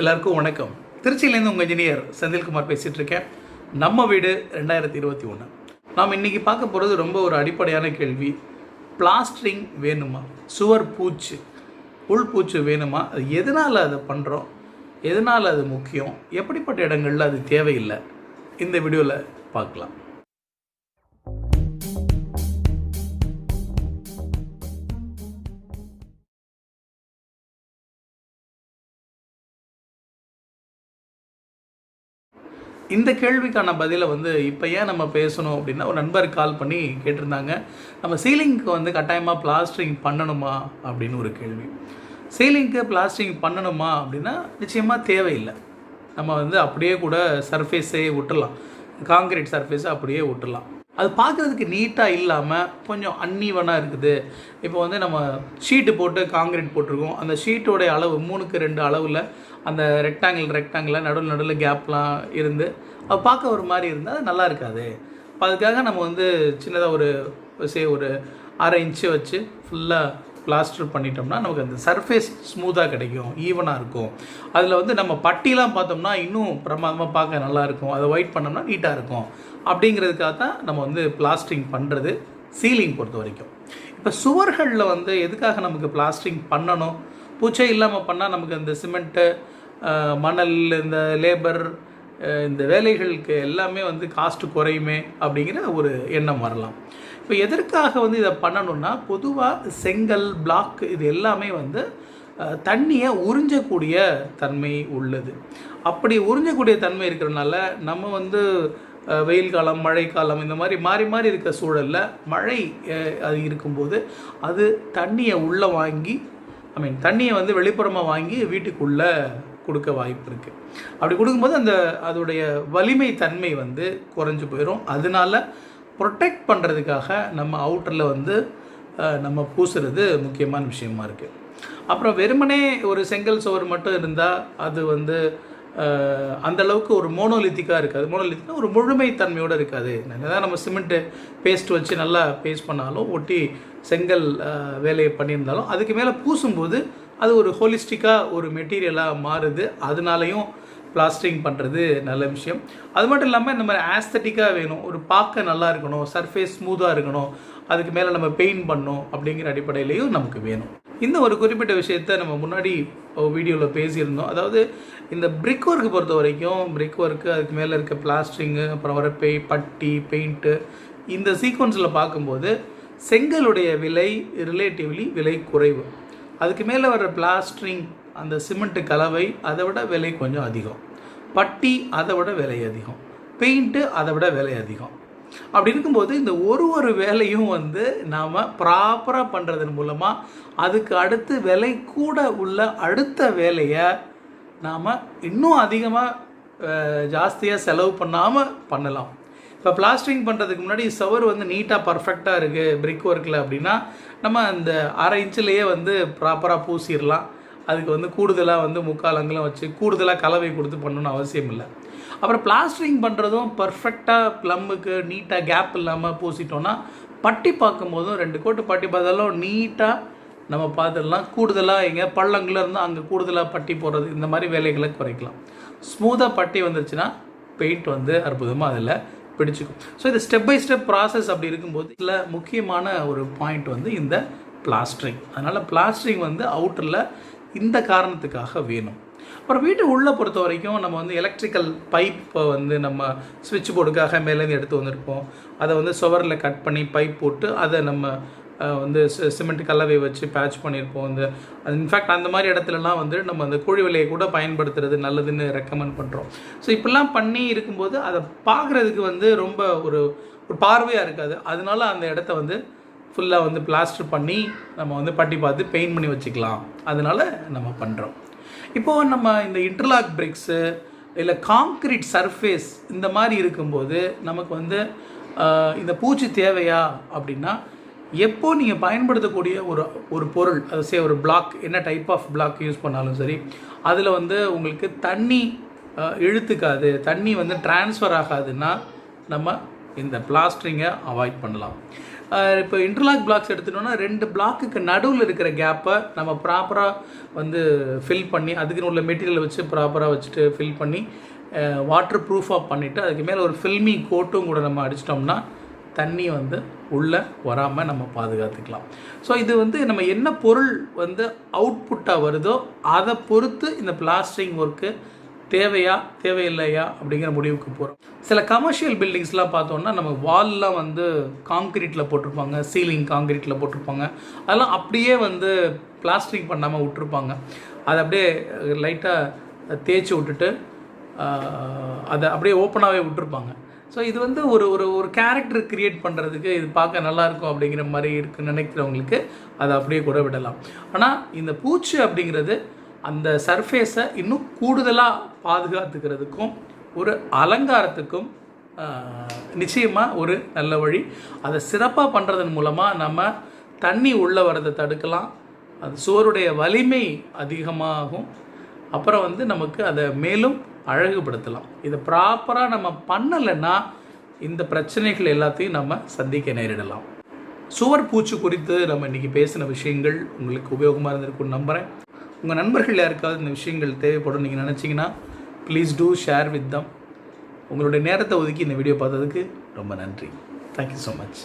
எல்லாருக்கும் வணக்கம். திருச்சியிலேருந்து உங்கள் இன்ஜினியர் செந்தில்குமார் பேசிகிட்டு இருக்கேன். நம்ம வீடு 2021. நாம் இன்றைக்கி பார்க்க போகிறது ரொம்ப ஒரு அடிப்படையான கேள்வி. பிளாஸ்டரிங் வேணுமா? சுவர் பூச்சு, உள் பூச்சு வேணுமா? அது எதனால் அதை பண்ணுறோம், எதனால் அது முக்கியம், எப்படிப்பட்ட இடங்களில் அது தேவையில்லை, இந்த வீடியோவில் பார்க்கலாம். இந்த கேள்விக்கான பதிலை இப்போ ஏன் நம்ம பேசணும் அப்படின்னா, ஒரு நண்பர் கால் பண்ணி கேட்டிருந்தாங்க, நம்ம சீலிங்க்கு கட்டாயமாக பிளாஸ்டரிங் பண்ணணுமா அப்படின்னு ஒரு கேள்வி. சீலிங்க்கு பிளாஸ்டரிங் பண்ணணுமா அப்படின்னா நிச்சயமாக தேவையில்லை. நம்ம அப்படியே கூட சர்ஃபேஸே விட்டுடலாம், காங்கிரீட் சர்ஃபேஸை அப்படியே விட்டுடலாம். அது பார்க்குறதுக்கு நீட்டாக இல்லாமல் கொஞ்சம் அன்ஈவனாக இருக்குது. இப்போ நம்ம ஷீட்டு போட்டு காங்கிரீட் போட்டிருக்கோம். அந்த ஷீட்டோடைய அளவு 3:2 அளவில் அந்த ரெக்டாங்கிளாக நடுவில் கேப்லாம் இருந்து அது பார்க்க ஒரு மாதிரி இருந்தால் அது நல்லா இருக்காது. இப்போ அதுக்காக நம்ம சின்னதாக ஒரு 1/2 இன்ச்சு வச்சு ஃபுல்லாக பிளாஸ்டர் பண்ணிட்டோம்னா நமக்கு அந்த சர்ஃபேஸ் ஸ்மூத்தாக கிடைக்கும், ஈவனாக இருக்கும். அதில் நம்ம பட்டிலாம் பார்த்தோம்னா இன்னும் பிரமாதமாக பார்க்க நல்லாயிருக்கும். அதை ஒயிட் பண்ணோம்னா நீட்டாக இருக்கும். அப்படிங்கிறதுக்காக தான் நம்ம பிளாஸ்டரிங் பண்ணுறது சீலிங் பொறுத்த வரைக்கும். இப்போ சுவர்களில் எதுக்காக நமக்கு பிளாஸ்டரிங் பண்ணணும்? பூச்சே இல்லாமல் பண்ணால் நமக்கு அந்த சிமெண்ட்டு, மணல், இந்த லேபர், இந்த வேலைகளுக்கு எல்லாமே காஸ்ட்டு குறையுமே அப்படிங்கிற ஒரு எண்ணம் வரலாம். இப்போ எதற்காக இதை பண்ணணுன்னா, பொதுவாக செங்கல், பிளாக் இது எல்லாமே தண்ணியை உறிஞ்சக்கூடிய தன்மை உள்ளது. அப்படி உறிஞ்சக்கூடிய தன்மை இருக்கிறதுனால நம்ம வெயில் காலம், மழை காலம், இந்த மாதிரி மாறி மாறி இருக்க சூழலில் மழை அது இருக்கும்போது அது தண்ணியை உள்ளே வாங்கி தண்ணியை வெளிப்புறமாக வாங்கி வீட்டுக்குள்ளே கொடுக்க வாய்ப்பு இருக்குது. அப்படி கொடுக்கும்போது அதோடைய வலிமை தன்மை குறைஞ்சி போயிடும். அதனால ப்ரொடெக்ட் பண்ணுறதுக்காக நம்ம அவுட்டரில் நம்ம பூசுறது முக்கியமான விஷயமா இருக்குது. அப்புறம் வெறுமனே ஒரு செங்கல் சுவர் மட்டும் இருந்தால் அது அந்தளவுக்கு ஒரு மோனோலித்திக்காக இருக்காது. மோனோலித்திக்னா ஒரு முழுமைத்தன்மையோடு இருக்காது. என்னதான் நம்ம சிமெண்ட்டு பேஸ்ட் வச்சு நல்லா பேஸ்ட் பண்ணாலும், ஒட்டி செங்கல் வேலையை பண்ணியிருந்தாலும், அதுக்கு மேலே பூசும்போது அது ஒரு ஹோலிஸ்டிக்காக ஒரு மெட்டீரியலாக மாறுது. அதனாலையும் பிளாஸ்டரிங் பண்ணுறது நல்ல விஷயம். அது மட்டும் இல்லாமல் இந்த மாதிரி ஆஸ்தட்டிக்காக வேணும், ஒரு பார்க்க நல்லா இருக்கணும், சர்ஃபேஸ் ஸ்மூத்தாக இருக்கணும், அதுக்கு மேலே நம்ம பெயிண்ட் பண்ணணும் அப்படிங்கிற அடிப்படையிலையும் நமக்கு வேணும். இந்த ஒரு குறிப்பிட்ட விஷயத்தை நம்ம முன்னாடி வீடியோவில் பேசியிருந்தோம். அதாவது இந்த பிரிக் ஒர்க்கு பொறுத்த வரைக்கும், பிரிக் ஒர்க்கு, அதுக்கு மேலே இருக்க பிளாஸ்டரிங்கு, அப்புறம் வர பட்டி, பெயிண்ட்டு, இந்த சீக்வன்ஸில் பார்க்கும்போது செங்கலுடைய விலை ரிலேட்டிவ்லி விலை குறைவு. அதுக்கு மேலே வர பிளாஸ்டரிங், அந்த சிமெண்ட்டு கலவை, அதை விட விலை கொஞ்சம் அதிகம். பட்டி அதை விட விலை அதிகம். பெயிண்ட்டு அதை விட விலை அதிகம். அப்படி இருக்கும்போது இந்த ஒரு வேலையும் நாம் ப்ராப்பராக பண்ணுறதன் மூலமாக அதுக்கு அடுத்து விலை கூட உள்ள அடுத்த வேலையை நாம் இன்னும் அதிகமாக ஜாஸ்தியாக செலவு பண்ணாமல் பண்ணலாம். இப்போ பிளாஸ்டரிங் பண்ணுறதுக்கு முன்னாடி சுவர் நீட்டாக பர்ஃபெக்டாக இருக்குது பிரிக் ஒர்க்கில் அப்படின்னா, நம்ம அந்த 1/2 இன்ச்சிலேயே ப்ராப்பராக பூசிடலாம். அதுக்கு கூடுதலாக 3/4 அங்குலம் வச்சு கூடுதலாக கலவை கொடுத்து பண்ணணும்னு அவசியம் இல்லை. அப்புறம் பிளாஸ்டரிங் பண்ணுறதும் பர்ஃபெக்டாக ப்ளம்முக்கு நீட்டாக கேப் இல்லாமல் பூசிட்டோன்னா, பட்டி பார்க்கும்போதும் 2 கோட்டு பட்டி பார்த்தாலும் நீட்டாக நம்ம பார்த்துடலாம். கூடுதலாக எங்கே பள்ளங்குள்ள இருந்தால் அங்கே கூடுதலாக பட்டி போடுறது, இந்த மாதிரி வேலைகளை குறைக்கலாம். ஸ்மூத்தாக பட்டி வந்துருச்சுன்னா பெயிண்ட் அற்புதமாக அதில் பிடிச்சிக்கும். ஸோ இது ஸ்டெப் பை ஸ்டெப் ப்ராசஸ். அப்படி இருக்கும்போது இதில் முக்கியமான ஒரு பாயிண்ட் இந்த பிளாஸ்டரிங். அதனால் பிளாஸ்டரிங் அவுட்டரில் இந்த காரணத்துக்காக வேணும். அப்புறம் வீட்டு உள்ளே பொறுத்த வரைக்கும் நம்ம எலக்ட்ரிக்கல் பைப்பை நம்ம ஸ்விட்ச் போர்டுக்காக மேலேருந்து எடுத்து வந்திருப்போம். அதை சுவரில் கட் பண்ணி பைப் போட்டு அதை நம்ம சிமெண்ட் கலவை வச்சு பேட்ச் பண்ணியிருப்போம். இன்ஃபேக்ட் அந்த மாதிரி இடத்துலலாம் நம்ம அந்த குழி விலையை கூட பயன்படுத்துறது நல்லதுன்னு ரெக்கமெண்ட் பண்ணுறோம். ஸோ இப்படிலாம் பண்ணி இருக்கும்போது அதை பார்க்குறதுக்கு ரொம்ப ஒரு பார்வையாக இருக்காது. அதனால அந்த இடத்த ஃபுல்லாக பிளாஸ்டர் பண்ணி நம்ம பட்டி பார்த்து பெயிண்ட் பண்ணி வச்சுக்கலாம். அதனால் நம்ம பண்ணுறோம். இப்போது நம்ம இந்த இன்டர்லாக் பிரிக்ஸு இல்லை காங்க்ரீட் சர்ஃபேஸ் இந்த மாதிரி இருக்கும்போது நமக்கு இந்த பூச்சி தேவையா அப்படின்னா, எப்போ நீங்கள் பயன்படுத்தக்கூடிய ஒரு பொருள், அது ஒரு பிளாக், என்ன டைப் ஆஃப் பிளாக் யூஸ் பண்ணாலும் சரி, அதில் உங்களுக்கு தண்ணி இழுத்துக்காது, தண்ணி ட்ரான்ஸ்ஃபர் ஆகாதுன்னா நம்ம இந்த பிளாஸ்டரிங்கை அவாய்ட் பண்ணலாம். இப்போ இன்டர்லாக் பிளாக்ஸ் எடுத்துட்டோம்னா 2 பிளாக்குக்கு நடுவில் இருக்கிற கேப்பை நம்ம ப்ராப்பராக வந்து ஃபில் பண்ணி அதுக்குன்னு உள்ள மெட்டீரியல் வச்சு ப்ராப்பராக வச்சுட்டு ஃபில் பண்ணி வாட்டர் ப்ரூஃபாக பண்ணிவிட்டு அதுக்கு மேலே ஒரு ஃபில்மி கோட்டும் கூட நம்ம அடிச்சிட்டோம்னா தண்ணி வந்து உள்ளே வராமல் நம்ம பாதுகாத்துக்கலாம். ஸோ இது வந்து நம்ம என்ன பொருள் வந்து அவுட்புட்டாக வருதோ அதை பொறுத்து இந்த பிளாஸ்டரிங் ஒர்க்கு தேவையில்லையா அப்படிங்கிற முடிவுக்கு போகிறோம். சில கமர்ஷியல் பில்டிங்ஸ்லாம் பார்த்தோன்னா நம்ம வால்லாம் வந்து காங்க்ரீட்டில் போட்டிருப்பாங்க, சீலிங் காங்க்ரீட்டில் போட்டிருப்பாங்க. அதெல்லாம் அப்படியே வந்து பிளாஸ்டரிங் பண்ணாமல் விட்டுருப்பாங்க. அதை அப்படியே லைட்டாக தேய்ச்சி விட்டுட்டு அதை அப்படியே ஓப்பனாகவே விட்டுருப்பாங்க. ஸோ இது வந்து ஒரு கேரக்டர் க்ரியேட் பண்ணுறதுக்கு இது பார்க்க நல்லாயிருக்கும் அப்படிங்கிற மாதிரி இருக்குன்னு நினைக்கிறவங்களுக்கு அதை அப்படியே கூட விடலாம். ஆனால் இந்த பூச்சி அப்படிங்கிறது அந்த சர்ஃபேஸை இன்னும் கூடுதலாக பாதுகாத்துக்கிறதுக்கும் ஒரு அலங்காரத்துக்கும் நிச்சயமாக ஒரு நல்ல வழி. அதை சிறப்பாக பண்ணுறதன் மூலமாக நம்ம தண்ணி உள்ளே வரதை தடுக்கலாம், அது சுவருடைய வலிமை அதிகமாகும், அப்புறம் வந்து நமக்கு அதை மேலும் அழகுபடுத்தலாம். இதை ப்ராப்பராக நம்ம பண்ணலைன்னா இந்த பிரச்சனைகள் எல்லாத்தையும் நம்ம சந்திக்க நேரிடலாம். சுவர் பூச்சி குறித்து நம்ம இன்றைக்கி பேசின விஷயங்கள் உங்களுக்கு உபயோகமாக இருந்திருக்குன்னு நம்புகிறேன். உங்கள் நண்பர்கள் யாருக்காவது இந்த விஷயங்கள் தேவைப்படும் நீங்கள் நினச்சிங்கன்னா please do share with them. உங்களுடைய நேரத்தை ஒதுக்கி இந்த வீடியோ பார்த்ததுக்கு ரொம்ப நன்றி. Thank you so much.